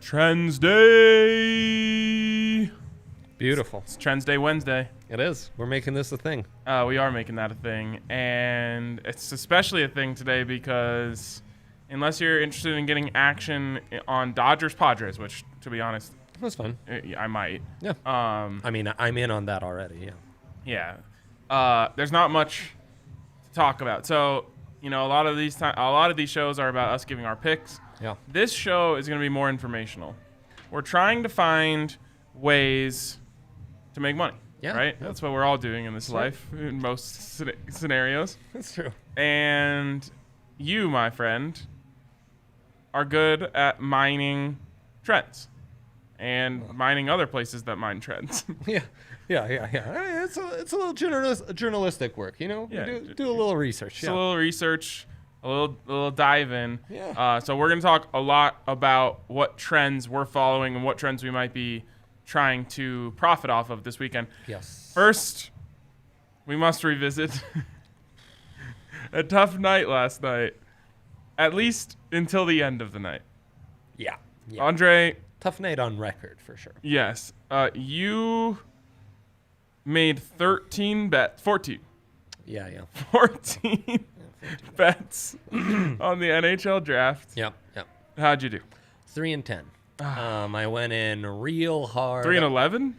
Trends Day. Beautiful. It's Trends Day Wednesday. It is. We're making this a thing. We are making that a thing. And it's especially a thing today because unless you're interested in getting action on Dodgers-Padres, which, to be honest, That's fun. I might. Yeah. I mean, I'm in on that already. Yeah. Yeah. There's not much to talk about. So, a lot of these shows are about us giving our picks. Yeah. This show is going to be more informational. We're trying to find ways to make money. Yeah. Right? Yeah. That's what we're all doing in this life in most scenarios. That's true. And you, my friend, are good at mining trends and mining other places that mine trends. Yeah. It's a little journalistic work, Yeah. Do a little research. Just a little research, a little dive in. Yeah. So we're going to talk a lot about what trends we're following and what trends we might be trying to profit off of this weekend. Yes. First, we must revisit a tough night last night, at least until the end of the night. Yeah. Andre. Tough night on record, for sure. Yes. You made 14. Yeah. 14 bets on the NHL draft. Yep. How'd you do? 3-10. I went in real hard. 3-11?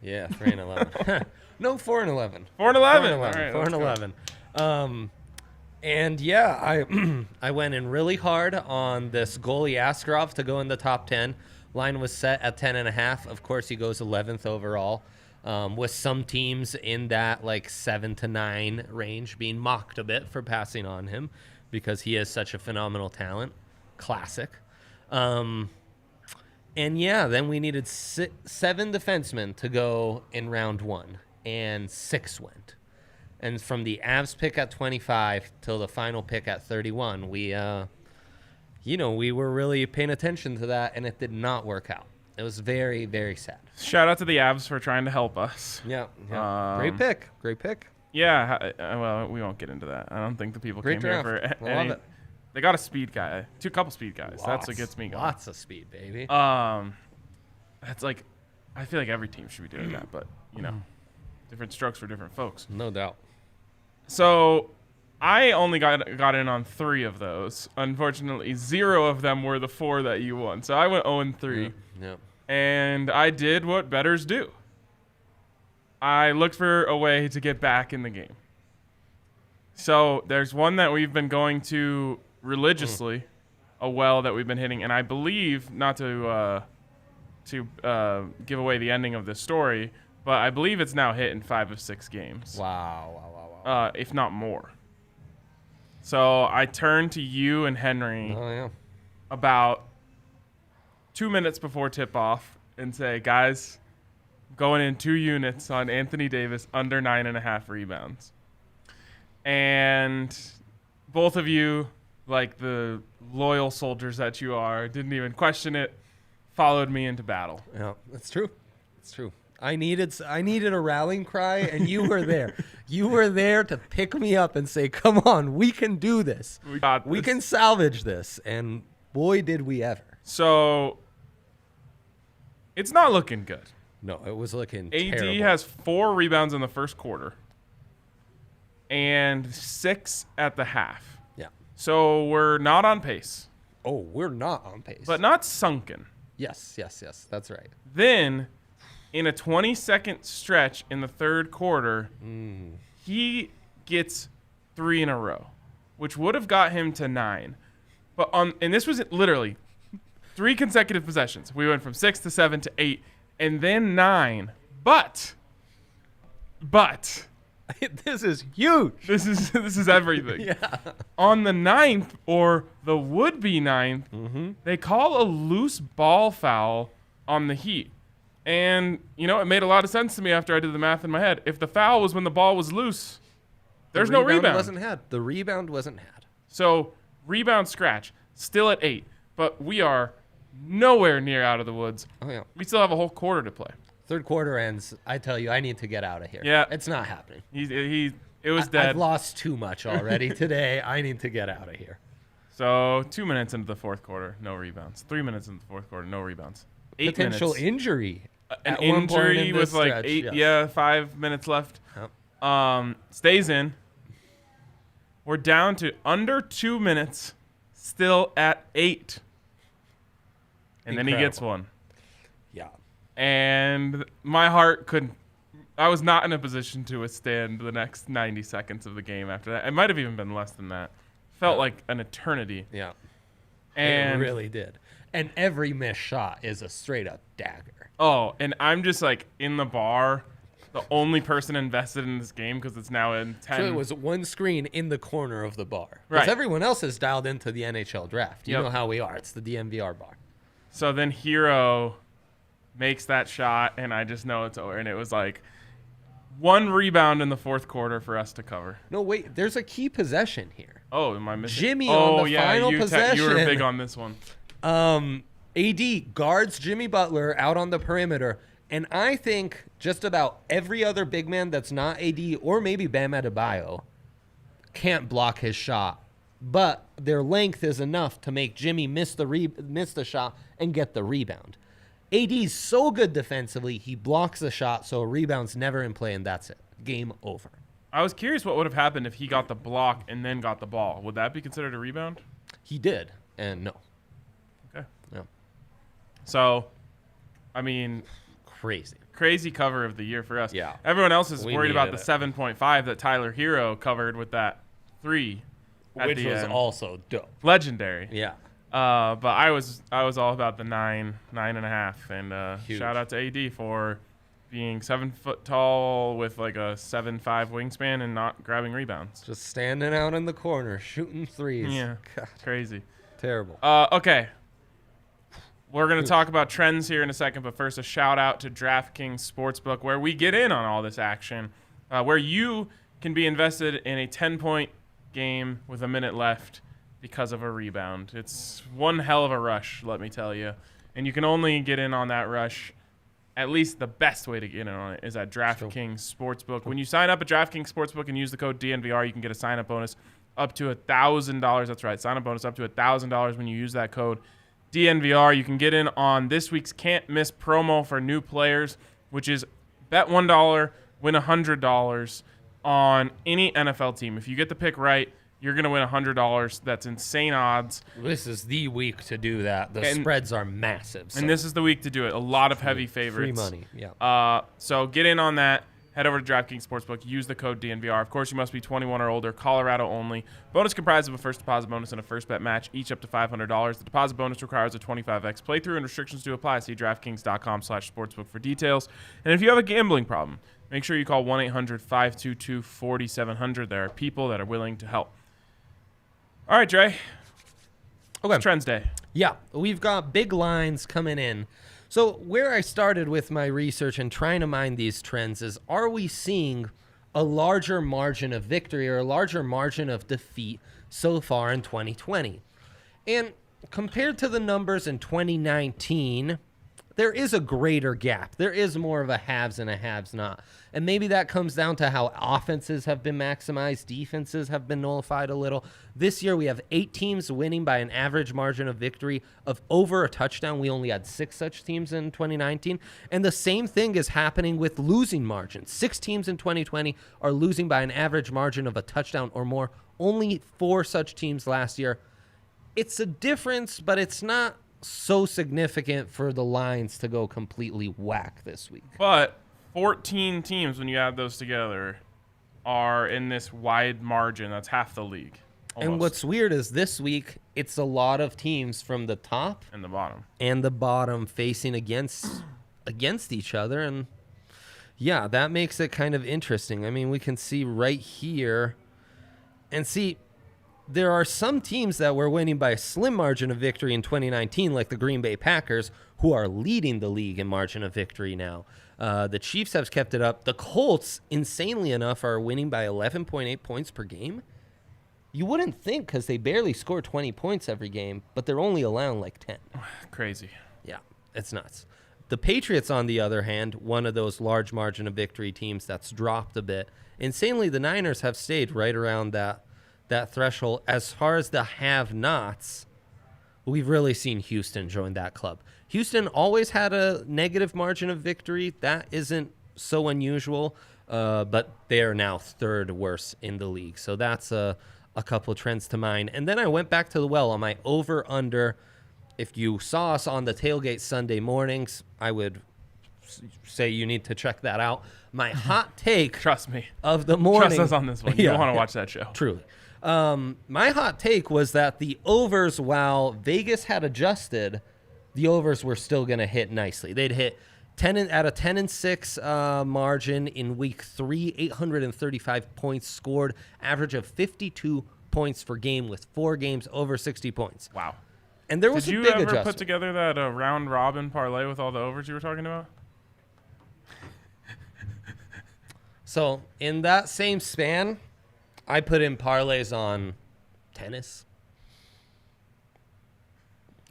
Yeah, 3-11. No, 4-11. 4-11. 4-11. And yeah, I went in really hard on this goalie Askarov to go in the top 10. Line was set at 10.5. Of course, he goes 11th overall. With some teams in that like 7 to 9 range being mocked a bit for passing on him because he is such a phenomenal talent. Classic. And yeah, then we needed 7 defensemen to go in round 1, and 6 went. And from the Avs pick at 25 till the final pick at 31, we were really paying attention to that, and it did not work out. It was very, very sad. Shout out to the Avs for trying to help us. Yeah. Great pick. Yeah, well, we won't get into that. I don't think the people Great came draft. here for Love it. They got a speed guy. Couple speed guys. That's what gets me going. Lots of speed, baby. That's like, I feel like every team should be doing that, but, different strokes for different folks. No doubt. So I only got in on 3 of those. Unfortunately, 0 of them were the 4 that you won. So I went 0-3. Yeah. And I did what bettors do. I looked for a way to get back in the game. So there's one that we've been going to religiously, a well that we've been hitting, and I believe, not to give away the ending of this story, but I believe it's now hit in 5 of 6 games. Wow. If not more. So I turned to you and Henry about 2 minutes before tip-off and say, guys, going in 2 units on Anthony Davis under 9.5 rebounds. And both of you, like the loyal soldiers that you are, didn't even question it, followed me into battle. Yeah, that's true. It's true. I needed a rallying cry, and you were there. You were there to pick me up and say, come on, we can do this. We got this. We can salvage this. And boy, did we ever. So it's not looking good. No, it was looking AD terrible. has 4 rebounds in the first quarter and 6 at the half. Yeah. So we're not on pace. Oh, we're not on pace. But not sunken. Yes. That's right. Then, in a 20-second stretch in the third quarter, he gets 3 in a row, which would have got him to 9. And this was literally 3 consecutive possessions. We went from 6 to 7 to 8, and then 9. But This is huge. this is everything. Yeah. On the 9th, or the would-be 9th, they call a loose ball foul on the Heat. And, it made a lot of sense to me after I did the math in my head. If the foul was when the ball was loose, there's no rebound. The rebound wasn't had. So, rebound scratch, still at 8. But we are nowhere near out of the woods. Oh, yeah. We still have a whole quarter to play. Third quarter ends. I tell you, I need to get out of here. Yeah. It's not happening. It was dead. I've lost too much already today. I need to get out of here. So 2 minutes into the fourth quarter, no rebounds. 3 minutes into the fourth quarter, no rebounds. 8 Potential minutes. injury. An at one point injury in with this like stretch, 5 minutes left. Yep. Stays in. We're down to under 2 minutes, still at 8. And then he gets one. Yeah. And my heart couldn't. I was not in a position to withstand the next 90 seconds of the game after that. It might have even been less than that. Felt like an eternity. Yeah. And it really did. And every missed shot is a straight up dagger. Oh, and I'm just like in the bar, the only person invested in this game because it's now in 10. So it was one screen in the corner of the bar. Right. Because everyone else is dialed into the NHL draft. You Yep. know how we are. It's the DNVR bar. So then Hero makes that shot, and I just know it's over. And it was like one rebound in the fourth quarter for us to cover. No, wait. There's a key possession here. Oh, am I missing? Jimmy on the final possession. You were big on this one. AD guards Jimmy Butler out on the perimeter. And I think just about every other big man that's not AD or maybe Bam Adebayo can't block his shot. But their length is enough to make Jimmy miss the shot and get the rebound. AD's so good defensively, he blocks the shot, so a rebound's never in play, and that's it. Game over. I was curious what would have happened if he got the block and then got the ball. Would that be considered a rebound? He did, and no. Okay. Yeah. So, I mean, crazy cover of the year for us. Yeah. Everyone else is worried about the it. 7.5 that Tyler Hero covered with that 3. Which was also dope. Legendary. Yeah. But I was all about the 9.5, and shout out to AD for being 7 foot tall with like a 7'5" wingspan and not grabbing rebounds. Just standing out in the corner, shooting threes. Yeah, God, crazy. terrible. Okay. We're going to talk about trends here in a second, but first a shout out to DraftKings Sportsbook, where we get in on all this action, where you can be invested in a 10-point game with a minute left because of a rebound. It's one hell of a rush, let me tell you. And you can only get in on that rush, at least the best way to get in on it is at DraftKings Sportsbook. When you sign up at DraftKings Sportsbook and use the code DNVR, you can get a sign-up bonus up to $1,000. That's right, sign-up bonus up to $1,000 when you use that code DNVR. You can get in on this week's can't-miss promo for new players, which is bet $1, win $100 on any NFL team. If you get the pick right, you're going to win $100. That's insane odds. This is the week to do that. The spreads are massive. And this is the week to do it. A lot of heavy favorites. Free money, yeah. So get in on that. Head over to DraftKings Sportsbook. Use the code DNVR. Of course, you must be 21 or older. Colorado only. Bonus comprised of a first deposit bonus and a first bet match, each up to $500. The deposit bonus requires a 25x playthrough, and restrictions do apply. See DraftKings.com/sportsbook for details. And if you have a gambling problem, make sure you call 1-800-522-4700. There are people that are willing to help. All right, Dre. Okay. It's Trends Day. Yeah, we've got big lines coming in. So where I started with my research and trying to mine these trends is, are we seeing a larger margin of victory or a larger margin of defeat so far in 2020? And compared to the numbers in 2019, there is a greater gap. There is more of a haves and a haves not. And maybe that comes down to how offenses have been maximized, defenses have been nullified a little. This year we have 8 teams winning by an average margin of victory of over a touchdown. We only had 6 such teams in 2019. And the same thing is happening with losing margins. 6 teams in 2020 are losing by an average margin of a touchdown or more. Only 4 such teams last year. It's a difference, but it's not so significant for the lines to go completely whack this week. But 14 teams, when you add those together, are in this wide margin. That's half the league. Almost. And what's weird is this week, it's a lot of teams from the top and the bottom facing against each other. And yeah, that makes it kind of interesting. I mean, we can see right here and see there are some teams that were winning by a slim margin of victory in 2019, like the Green Bay Packers, who are leading the league in margin of victory now. The Chiefs have kept it up. The Colts, insanely enough, are winning by 11.8 points per game. You wouldn't think, because they barely score 20 points every game, but they're only allowing like 10. Crazy. Yeah, it's nuts. The Patriots, on the other hand, one of those large margin of victory teams that's dropped a bit. Insanely, the Niners have stayed right around that that threshold. As far as the have-nots, we've really seen Houston join that club. Houston always had a negative margin of victory. That isn't so unusual, but they are now third worst in the league. So that's a couple trends to mind. And then I went back to the well on my over-under. If you saw us on the tailgate Sunday mornings, I would say you need to check that out. My hot take Trust me. of the morning. Trust us on this one. You don't want to watch that show. Truly. My hot take was that the overs, while Vegas had adjusted, the overs were still going to hit nicely. They'd hit at a 10-6 margin in week 3, 835 points scored, average of 52 points per game with 4 games over 60 points. Wow. And there was a big adjustment. Did you ever put together that round robin parlay with all the overs you were talking about? So in that same span, I put in parlays on tennis,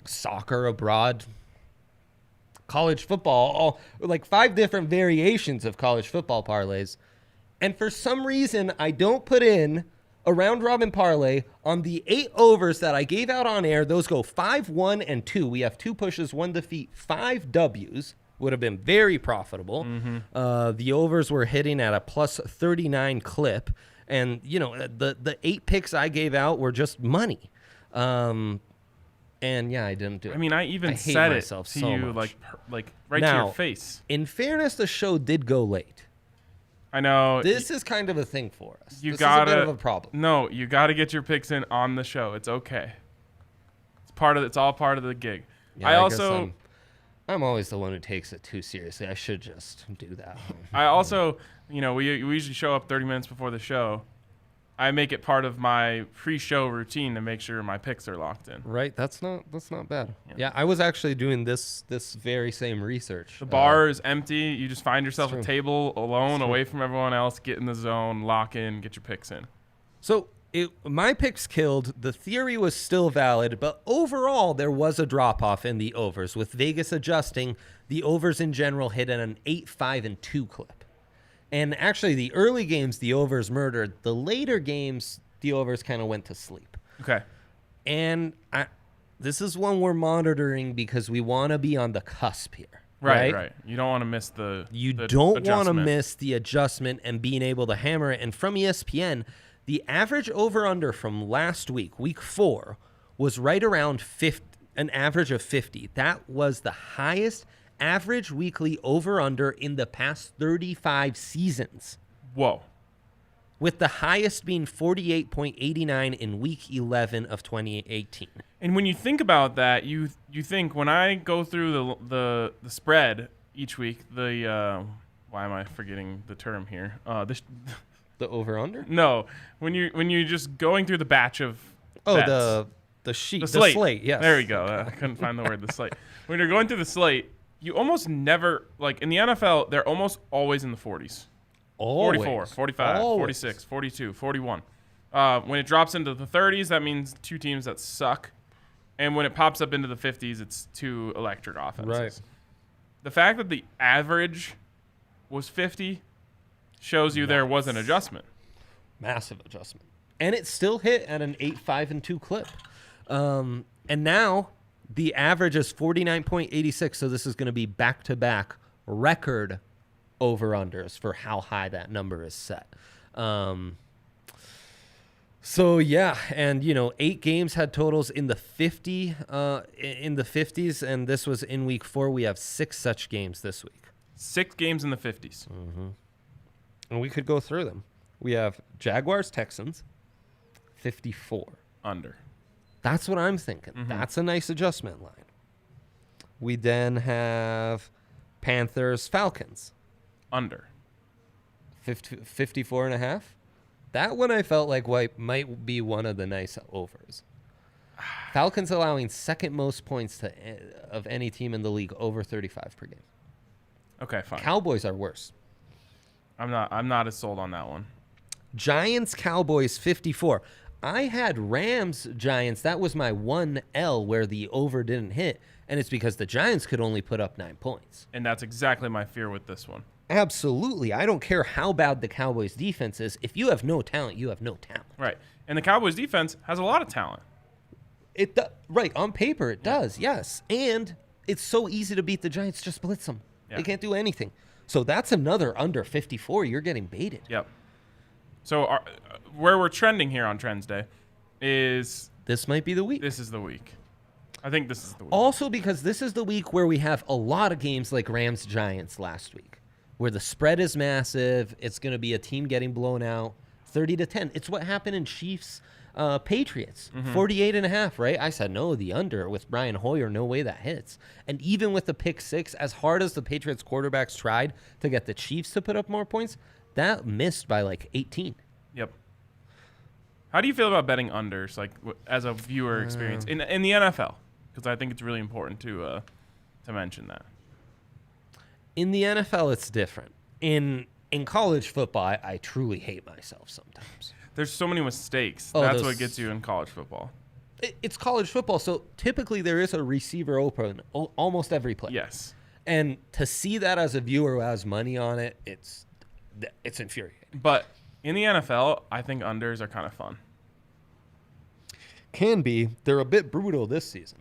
soccer abroad, college football, like 5 different variations of college football parlays. And for some reason, I don't put in a round robin parlay on the 8 overs that I gave out on air. Those go 5, 1, and 2. We have 2 pushes, 1 defeat, 5 W's. Would have been very profitable. The overs were hitting at a plus 39 clip. And, the 8 picks I gave out were just money. And, yeah, I didn't do it. I mean, I even said it to so you, like right now, to your face. In fairness, the show did go late. I know. This is kind of a thing for us. This is a bit of a problem. No, you got to get your picks in on the show. It's okay. It's all part of the gig. Yeah, I'm always the one who takes it too seriously. I should just do that. I also, we usually show up 30 minutes before the show. I make it part of my pre-show routine to make sure my picks are locked in. Right, that's not bad. Yeah, I was actually doing this very same research. The bar is empty. You just find yourself a table alone, away from everyone else. Get in the zone, lock in, get your picks in. So my picks killed. The theory was still valid, but overall there was a drop-off in the overs, with Vegas adjusting. The overs in general hit at an 8, 5, and 2 clip. And actually, the early games, the overs murdered. The later games, the overs kind of went to sleep. Okay. And this is one we're monitoring because we want to be on the cusp here. Right. You don't want to miss the don't want to miss the adjustment and being able to hammer it. And from ESPN, the average over-under from last week, week 4, was right around 50, an average of 50. That was the highest average weekly over-under in the past 35 seasons. Whoa. With the highest being 48.89 in week 11 of 2018. And when you think about that, you think when I go through the spread each week, why am I forgetting the term here? The over-under? No, when you're just going through the batch of bets. the sheet, the slate. Yes. There we go. I couldn't find the word, the slate. When you're going through the slate, you almost never, like in the NFL, they're almost always in the 40s. Always. 44, 45, Always. 46, 42, 41. When it drops into the 30s, that means 2 teams that suck. And when it pops up into the 50s, it's 2 electric offenses. Right. The fact that the average was 50 shows you there was an adjustment. Massive adjustment. And it still hit at an 8, 5, and 2 clip. And now the average is 49.86, so this is going to be back-to-back record over-unders for how high that number is set. So yeah, and 8 games had totals in the 50s, and this was in week 4. We have 6 such games this week. 6 games in the 50s. Mm-hmm. And we could go through them. We have Jaguars, Texans, 54. Under. That's what I'm thinking. Mm-hmm. That's a nice adjustment line. We then have Panthers, Falcons. Under. 54 and a half. That one I felt like might be one of the nice overs. Falcons allowing second most points of any team in the league, over 35 per game. Okay, fine. Cowboys are worse. I'm not as sold on that one. Giants, Cowboys, 54. I had Rams, Giants. That was my 1L where the over didn't hit, and it's because the Giants could only put up 9 points. And that's exactly my fear with this one. Absolutely. I don't care how bad the Cowboys defense is. If you have no talent, you have no talent. Right. And the Cowboys defense has a lot of talent. Right, on paper it does, yes. And it's so easy to beat the Giants, just blitz them. Yeah. They can't do anything. So that's another under 54. You're getting baited. Yep. So where we're trending here on Trends Day is... This might be the week. This is the week. I think this is the week. Also because this is the week where we have a lot of games like Rams-Giants last week, where the spread is massive. It's going to be a team getting blown out 30-10. It's what happened in Chiefs Patriots, 48.5, right? I said no, the under with Brian Hoyer, no way that hits. And even with the pick six, as hard as the Patriots quarterbacks tried to get the Chiefs to put up more points, that missed by like 18. Yep. How do you feel about betting unders, like as a viewer experience in the NFL? Because I think it's really important to mention that. In the NFL, it's different. In college football, I truly hate myself sometimes. There's so many mistakes. Oh, That's what gets you in college football. It's college football, so typically there is a receiver open almost every play. Yes. And to see that as a viewer who has money on it, it's infuriating. But in the NFL, I think unders are kind of fun. Can be. They're a bit brutal this season.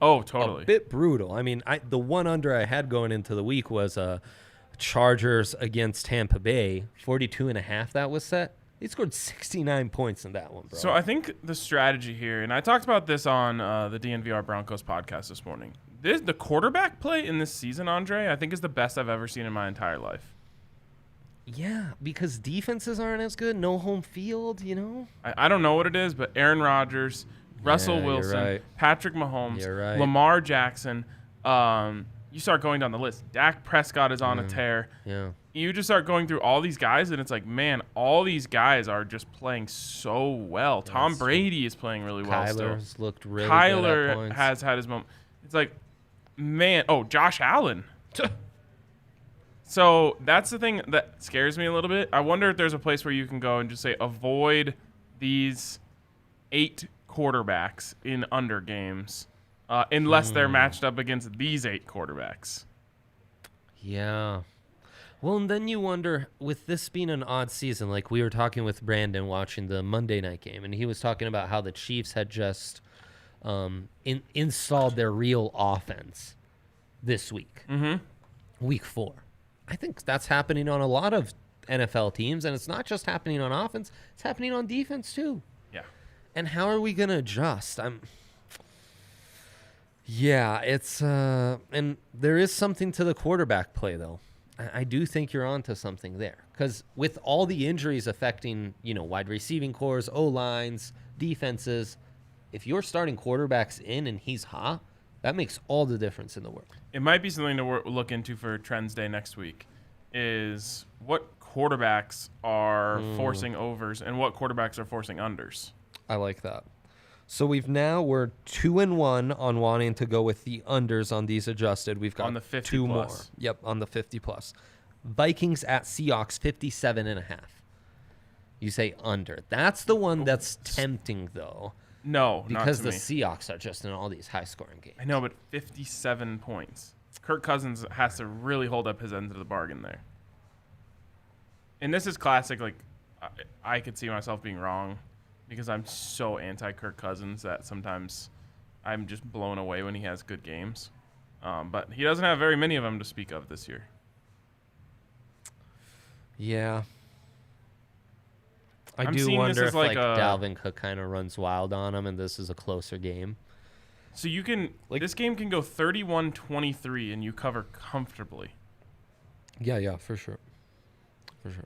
Oh, totally. A bit brutal. I mean, the one under I had going into the week was Chargers against Tampa Bay, 42.5 that was set. They scored 69 points in that one, bro. So I think the strategy here, and I talked about this on the DNVR Broncos podcast this morning. The quarterback play in this season, Andre, I think is the best I've ever seen in my entire life. Yeah, because defenses aren't as good. No home field, you know? I don't know what it is, but Aaron Rodgers, Russell Wilson, right. Patrick Mahomes, You're right. Lamar Jackson. You start going down the list. Dak Prescott is on a tear. Yeah. You just start going through all these guys, and it's like, man, all these guys are just playing so well. Tom Brady is playing really well still. Kyler's looked really good at Kyler points. has had his moment. It's like, man, Josh Allen. So that's the thing that scares me a little bit. I wonder if there's a place where you can go and just say, avoid these 8 quarterbacks in under games unless they're matched up against these 8 quarterbacks. Yeah. Well, and then you wonder, with this being an odd season, like we were talking with Brandon watching the Monday night game, and he was talking about how the Chiefs had just installed their real offense this week, week 4. I think that's happening on a lot of NFL teams, and it's not just happening on offense, it's happening on defense too. Yeah. And how are we going to adjust? Yeah, it's and there is something to the quarterback play, though. I do think you're onto something there, because with all the injuries affecting, wide receiving cores, O-lines, defenses, if you're starting quarterbacks in and he's hot, that makes all the difference in the world. It might be something to look into for Trends Day next week, is what quarterbacks are forcing overs and what quarterbacks are forcing unders. I like that. So we're 2-1 on wanting to go with the unders on these adjusted. We've got on the 50 2 plus. more. Yep, on the 50 plus. Vikings at Seahawks 57.5. You say under. That's the one that's tempting though. No, because not to the me. Seahawks are just in all these high scoring games. I know, but 57 points. Kirk Cousins has to really hold up his end of the bargain there. And this is classic. Like, I could see myself being wrong, because I'm so anti-Kirk Cousins that sometimes I'm just blown away when he has good games. But he doesn't have very many of them to speak of this year. Yeah. I I'm do seeing wonder this if as like Dalvin Cook kind of runs wild on him and this is a closer game. So you can this game can go 31-23 and you cover comfortably. Yeah, for sure. For sure.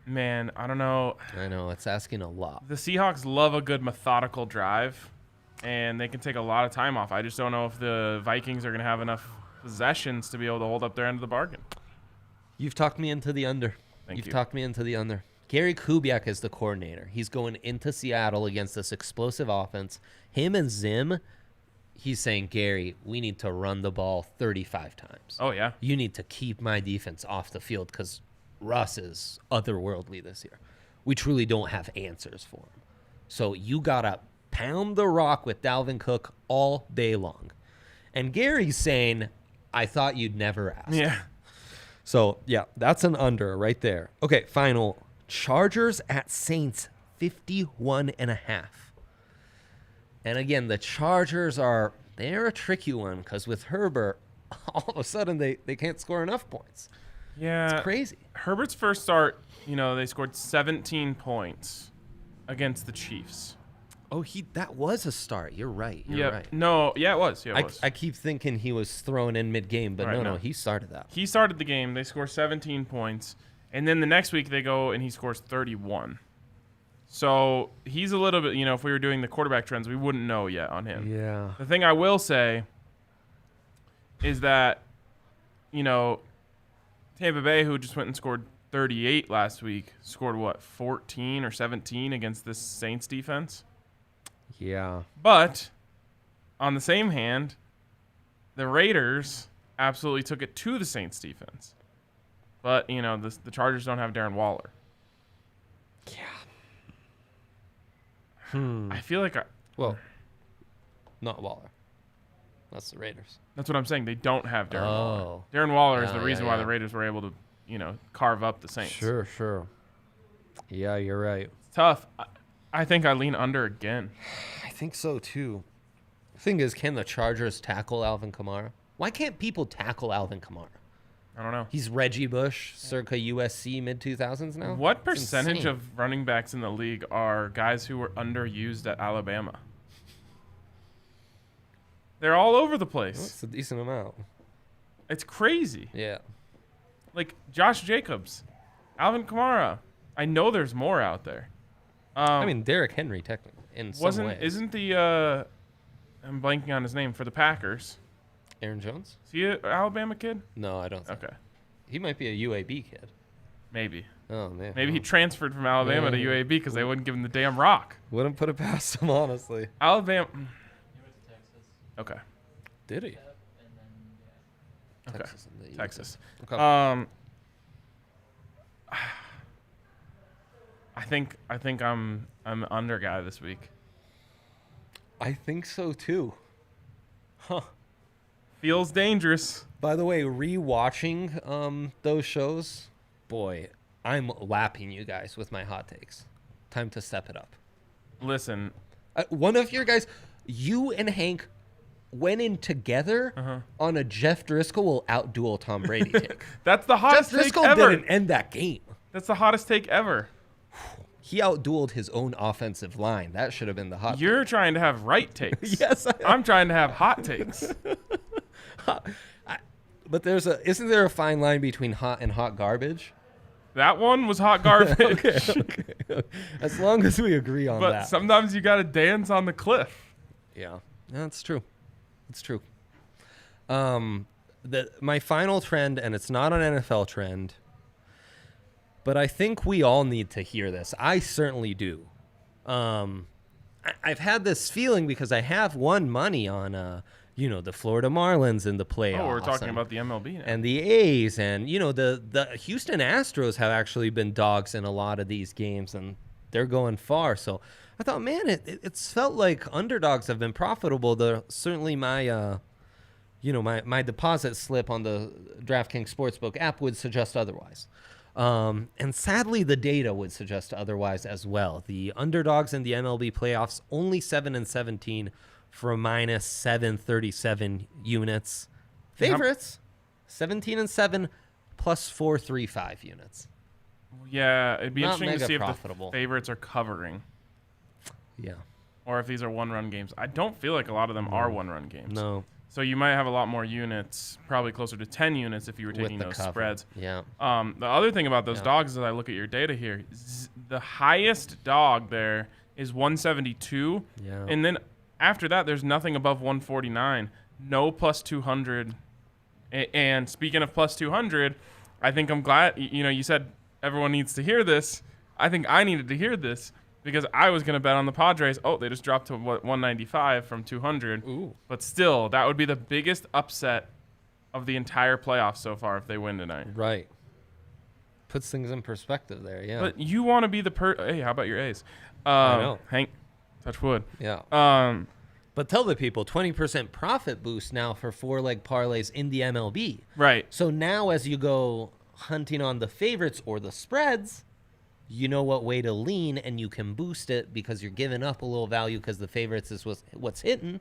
Man, I don't know. I know, it's asking a lot. The Seahawks love a good methodical drive, and they can take a lot of time off. I just don't know if the Vikings are going to have enough possessions to be able to hold up their end of the bargain. You've talked me into the under. You've talked me into the under. Gary Kubiak is the coordinator. He's going into Seattle against this explosive offense. Him and Zim, he's saying, Gary, we need to run the ball 35 times. Oh, yeah. You need to keep my defense off the field because Russ is otherworldly this year. We truly don't have answers for him. So you got to pound the rock with Dalvin Cook all day long. And Gary's saying, I thought you'd never ask. Yeah. So, yeah, that's an under right there. Okay, final. Chargers at Saints, 51.5. And again, the Chargers they're a tricky one because with Herbert, all of a sudden they can't score enough points. Yeah. It's crazy. Herbert's first start, they scored 17 points against the Chiefs. Oh, that was a start. You're right. You're right. No, yeah, it was. Yeah, it was. I keep thinking he was thrown in mid-game, but Right, no, he started that. He started the game. They score 17 points. And then the next week they go and he scores 31. So he's a little bit, if we were doing the quarterback trends, we wouldn't know yet on him. Yeah. The thing I will say is that, Tampa Bay, who just went and scored 38 last week, scored 14 or 17 against this Saints defense? Yeah. But on the same hand, the Raiders absolutely took it to the Saints defense. But, the Chargers don't have Darren Waller. Yeah. I feel like not Waller. That's the Raiders. that's what I'm saying. They don't have Darren Waller. Darren Waller is the reason why the Raiders were able to, carve up the Saints. Sure. Yeah, you're right. It's tough. I think I lean under again. I think so, too. The thing is, can the Chargers tackle Alvin Kamara? Why can't people tackle Alvin Kamara? I don't know. He's Reggie Bush, circa USC mid-2000s now. What percentage of running backs in the league are guys who were underused at Alabama? They're all over the place. That's a decent amount. It's crazy. Yeah. Like Josh Jacobs, Alvin Kamara. I know there's more out there. Derrick Henry, technically, in some ways. Isn't the I'm blanking on his name for the Packers? Aaron Jones? Is he an Alabama kid? No, I don't think. Okay. He might be a UAB kid. Maybe. Oh, man. Maybe he transferred from Alabama to UAB because they wouldn't give him the damn rock. Wouldn't put it past him, honestly. Alabama. He went to Texas. Okay. Did he? Yep, and then, Okay. Texas. Okay. I think I'm the under guy this week. I think so, too. Huh. Feels dangerous. By the way, rewatching those shows, boy, I'm lapping you guys with my hot takes. Time to step it up. Listen. One of your guys, you and Hank went in together on a Jeff Driscoll will outduel Tom Brady take. That's the hottest Jeff Driscoll take ever. didn't end that game. That's the hottest take ever. He outdueled his own offensive line. That should have been the hot You're trying to have right takes. Yes, I'm trying to have hot takes. But isn't there a fine line between hot and hot garbage? That one was hot garbage. Okay. As long as we agree on But that. sometimes you got to dance on the cliff. Yeah, that's true. It's true. My final trend, and it's not an NFL trend, but I think we all need to hear this. I certainly do. I've had this feeling because I have won money on, the Florida Marlins in the playoffs. Oh, we're talking about the MLB now. And the A's, and the Houston Astros have actually been dogs in a lot of these games, and they're going far. So I thought, man, it's felt like underdogs have been profitable. Certainly my my deposit slip on the DraftKings Sportsbook app would suggest otherwise. And sadly, the data would suggest otherwise as well. The underdogs in the MLB playoffs, only 7-17 for a minus 737 units. Favorites, 17-7 plus 435 units. Yeah, it'd be Not interesting to mega see profitable. if the favorites are covering Yeah. or if these are one-run games. I don't feel like a lot of them are one-run games. No. So you might have a lot more units, probably closer to 10 units if you were taking With the those cover. spreads. Yeah. The other thing about those dogs, as I look at your data here, the highest dog there is 172. Yeah. And then after that, there's nothing above 149. No plus 200. And speaking of plus 200, I think I'm glad, you said everyone needs to hear this. I think I needed to hear this because I was going to bet on the Padres. Oh, they just dropped to 195 from 200. Ooh. But still, that would be the biggest upset of the entire playoffs so far if they win tonight. Right. Puts things in perspective there, yeah. But you want to be the hey, how about your A's? I know. Hank, touch wood. Yeah. But tell the people, 20% profit boost now for 4-leg parlays in the MLB. Right. So now as you go hunting on the favorites or the spreads, you know what way to lean, and you can boost it because you're giving up a little value because the favorites is what's hitting.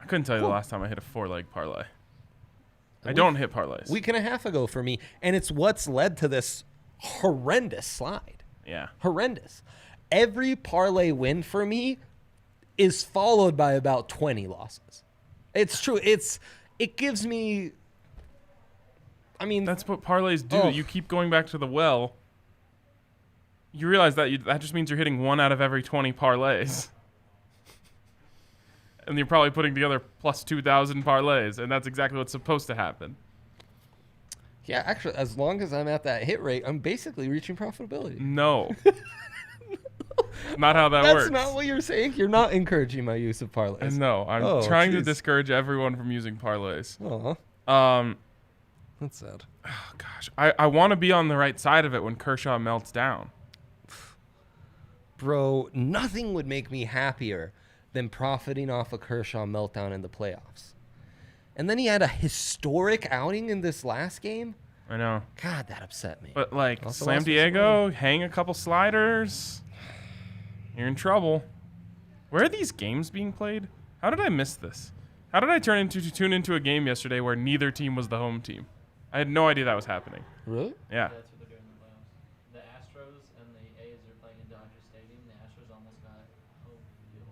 I couldn't tell you the last time I hit a 4-leg parlay. I don't hit parlays. Week and a half ago for me, and it's what's led to this horrendous slide. Yeah. Horrendous. Every parlay win for me is followed by about 20 losses. It's true. It gives me, I mean, That's what parlays do. Oh. You keep going back to the well. You realize that just means you're hitting 1 out of every 20 parlays. And you're probably putting together plus 2,000 parlays, and that's exactly what's supposed to happen. yeah, actually, as long as I'm at that hit rate, I'm basically reaching profitability. No. Not how that That's works. not what you're saying. You're not encouraging my use of parlays. And no, I'm Oh, trying to jeez. discourage everyone from using parlays. Aw, that's sad. Oh gosh, I want to be on the right side of it when Kershaw melts down. Bro, nothing would make me happier than profiting off a Kershaw meltdown in the playoffs. And then he had a historic outing in this last game. I know. God, that upset me. But like Also Slam lost Diego, hang a couple sliders. You're in trouble. Where are these games being played? How did I miss this? How did I tune into a game yesterday where neither team was the home team? I had no idea that was happening. Really? Yeah. That's what they're doing in the playoffs. The Astros and the A's are playing in Dodger Stadium. The Astros almost got home field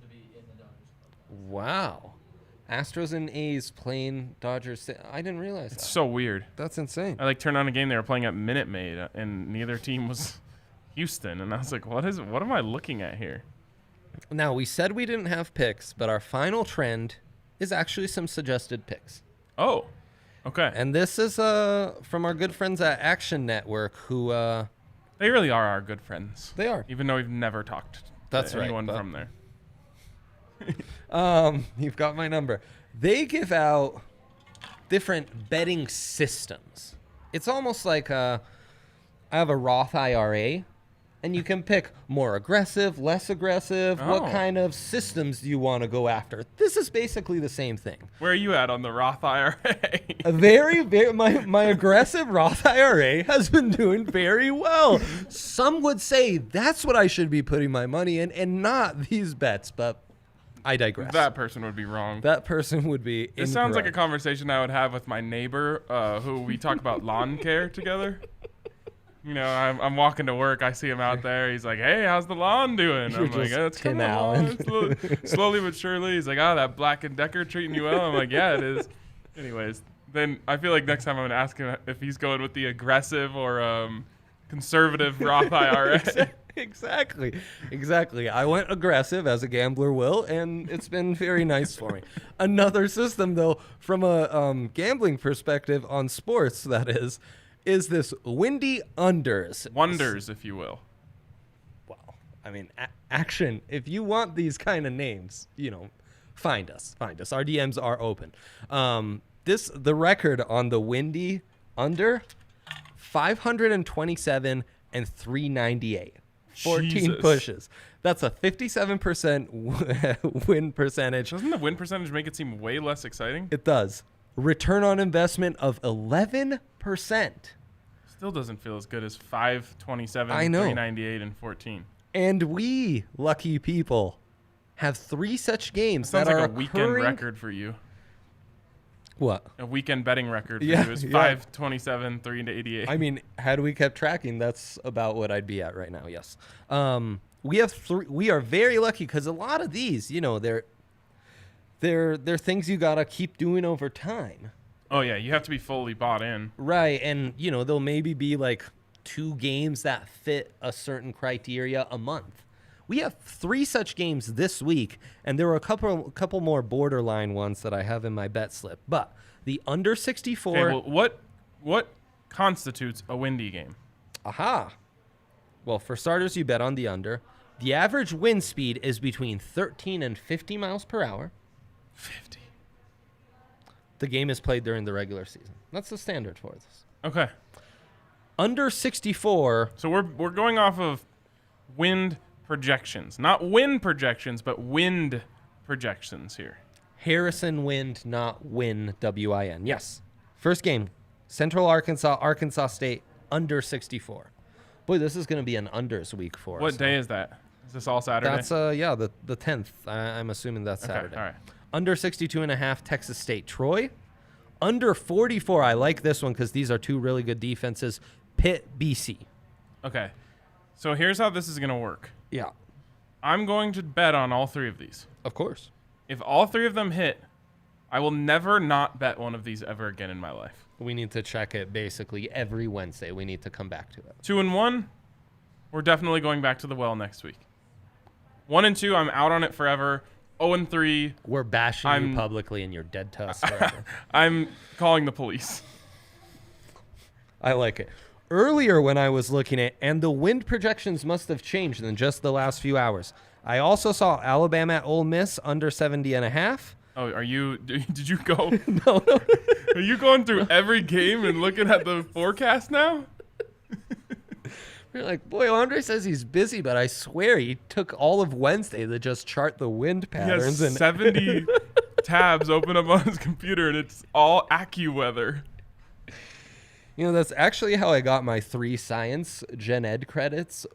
to be in the Dodgers clubhouse. Wow. Astros and A's playing Dodgers. I didn't realize It's that. so weird. That's insane. I turned on a game they were playing at Minute Maid, and neither team was Houston, and I was like, what am I looking at here? Now, we said we didn't have picks, but our final trend is actually some suggested picks. Oh, okay. And this is from our good friends at Action Network, who They really are our good friends. they are. Even though we've never talked That's to right, anyone but- from there. You've got my number. They give out different betting systems. It's almost like I have a Roth IRA, and you can pick more aggressive, less aggressive. Oh. What kind of systems do you want to go after? This is basically the same thing. Where are you at on the Roth IRA? A very, very my aggressive Roth IRA has been doing very well. Some would say that's what I should be putting my money in, and not these bets. But I digress. That person would be wrong. That person would be. This sounds like a incorrect. conversation I would have with my neighbor, who we talk about lawn care together. You know, I'm walking to work. I see him out there. He's like, "Hey, how's the lawn doing?" You're I'm like, just "It's Tim coming Allen." along slowly but surely." He's like, "Oh, that Black & Decker treating you well?" I'm like, "Yeah, it is." Anyways, then I feel like next time I'm gonna ask him if he's going with the aggressive or conservative Roth IRA. Exactly. I went aggressive as a gambler will, and it's been very nice for me. Another system, though, from a gambling perspective on sports, that is this windy unders. Wonders, if you will. Well, I mean, Action. If you want these kind of names, find us. Our DMs are open. The record on the windy under, 527 and 398. 14 Jesus. pushes. That's a 57% win percentage. Doesn't the win percentage make it seem way less exciting? It does. Return on investment of 11%. Still doesn't feel as good as 527, I know. 398, and 14. And we, lucky people, have 3 such games Sounds that like are a weekend occurring. record for you. What? A weekend betting record for Yeah, you is yeah. 527, 388. I mean, had we kept tracking, that's about what I'd be at right now. Yes. We have 3. We are very lucky because a lot of these, they're things you gotta keep doing over time. Oh, yeah, you have to be fully bought in. Right, and there'll maybe be like 2 games that fit a certain criteria a month. We have 3 such games this week, and there were a couple more borderline ones that I have in my bet slip. But the under 64. Okay, well, what constitutes a windy game? Aha. Well, for starters, you bet on the under. The average wind speed is between 13 and 50 miles per hour. 50. The game is played during the regular season. That's the standard for this. Okay, Under 64. so we're going off of wind projections, not win projections, but wind projections here. Harrison Wind, not win, W-I-N. Yes. First game, Central Arkansas, Arkansas State, under 64. Boy, this is going to be an unders week for us. What day is that? Is this all Saturday? That's the 10th. I'm assuming that's Saturday. All right. Under 62.5, Texas State, Troy. Under 44, I like this one because these are two really good defenses. Pitt, BC. Okay. So here's how this is going to work. Yeah. I'm going to bet on all three of these. Of course. If all three of them hit, I will never not bet one of these ever again in my life. We need to check it basically every Wednesday. We need to come back to it. 2-1, we're definitely going back to the well next week. 1-2, I'm out on it forever. 0-3, we're bashing you publicly and you're dead to us forever. I'm calling the police. I like it. Earlier when I was looking at, and the wind projections must have changed in just the last few hours. I also saw Alabama at Ole Miss under 70.5. Oh, did you go? No. Are you going through every game and looking at the forecast now? You're like, boy, Andre says he's busy, but I swear he took all of Wednesday to just chart the wind patterns. He has 70 tabs open up on his computer, and it's all AccuWeather. You know, that's actually how I got my 3 science gen ed credits.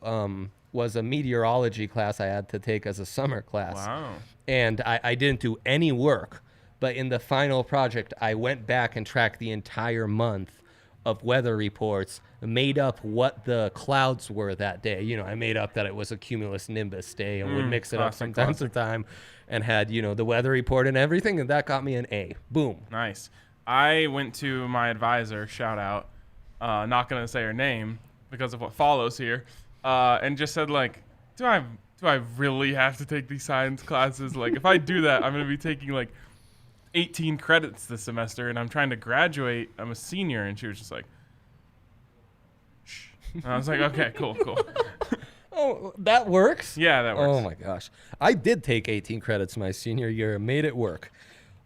Was a meteorology class I had to take as a summer class. Wow. And I didn't do any work. But in the final project, I went back and tracked the entire month of weather reports, made up what the clouds were that day. You know, I made up that it was a cumulus nimbus day and would mix it up from time to time and had, the weather report and everything. And that got me an A. Boom. Nice. I went to my advisor, shout out, not going to say her name because of what follows here, and just said, like, do I really have to take these science classes? Like, if I do that, I'm going to be taking, like, 18 credits this semester, and I'm trying to graduate. I'm a senior. And she was just like, shh. And I was like, okay, cool. Oh, that works? Yeah, that works. Oh, my gosh. I did take 18 credits my senior year and made it work.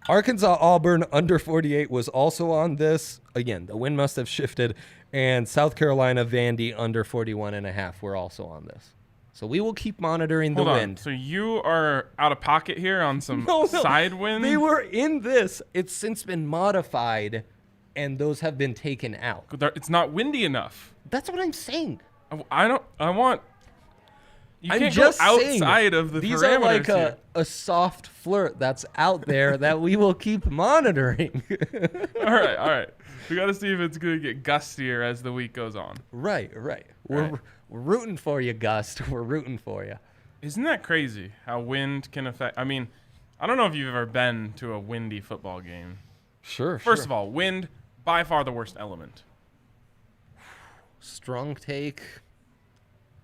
Arkansas Auburn under 48 was also on this. Again, the wind must have shifted. And South Carolina Vandy under 41.5 were also on this. So we will keep monitoring the wind. So you are out of pocket here on some side wind? They were in this. It's since been modified, and those have been taken out. It's not windy enough. That's what I'm saying. You can't just go outside of the these parameters are like here. a soft flirt that's out there that we will keep monitoring. All right. We got to see if it's going to get gustier as the week goes on. Right. We're rooting for you, Gust. We're rooting for you. Isn't that crazy how wind can affect? I mean, I don't know if you've ever been to a windy football game. Sure. First of all, wind, by far the worst element. Strong take.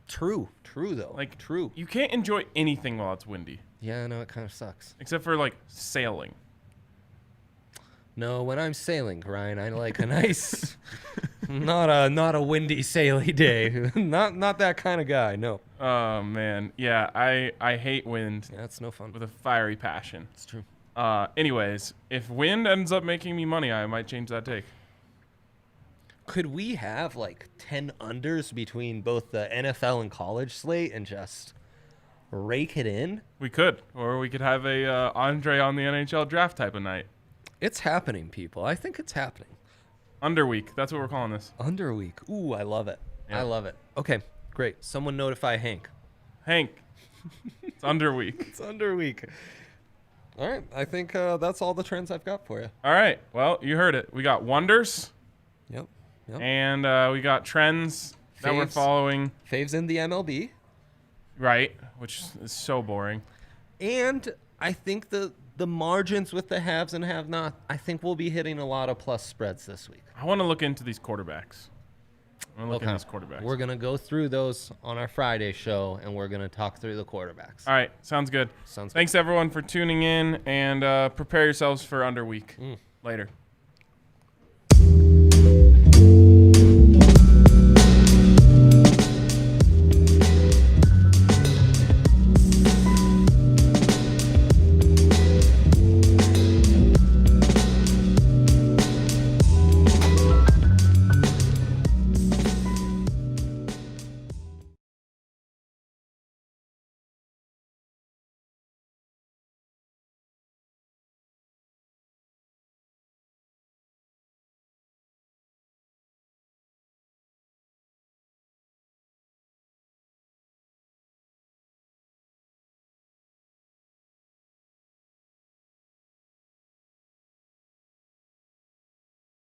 True though. Like, true. You can't enjoy anything while it's windy. Yeah, I know it kind of sucks. Except for, like, sailing. No, when I'm sailing, Ryan, I like a nice, not a windy saily day. not that kind of guy. No. Oh man, yeah, I hate wind. Yeah, that's no fun. With a fiery passion. It's true. Anyways, if wind ends up making me money, I might change that take. Could we have like 10 unders between both the NFL and college slate and just rake it in? We could, or we could have a Andre on the NHL draft type of night. It's happening, people. I think it's happening. Under week. That's what we're calling this. Under week. Ooh, I love it. Yeah. I love it. Okay, great. Someone notify Hank. Hank. It's under week. It's under week. All right. I think that's all the trends I've got for you. All right. Well, you heard it. We got wonders. Yep. And we got trends that we're following. Faves in the MLB. Right, which is so boring. And I think the margins with the haves and have-not, I think we'll be hitting a lot of plus spreads this week. I want to look into these quarterbacks. We're going to go through those on our Friday show, and we're going to talk through the quarterbacks. All right, sounds good. Thanks, everyone, for tuning in, and prepare yourselves for under week. Later.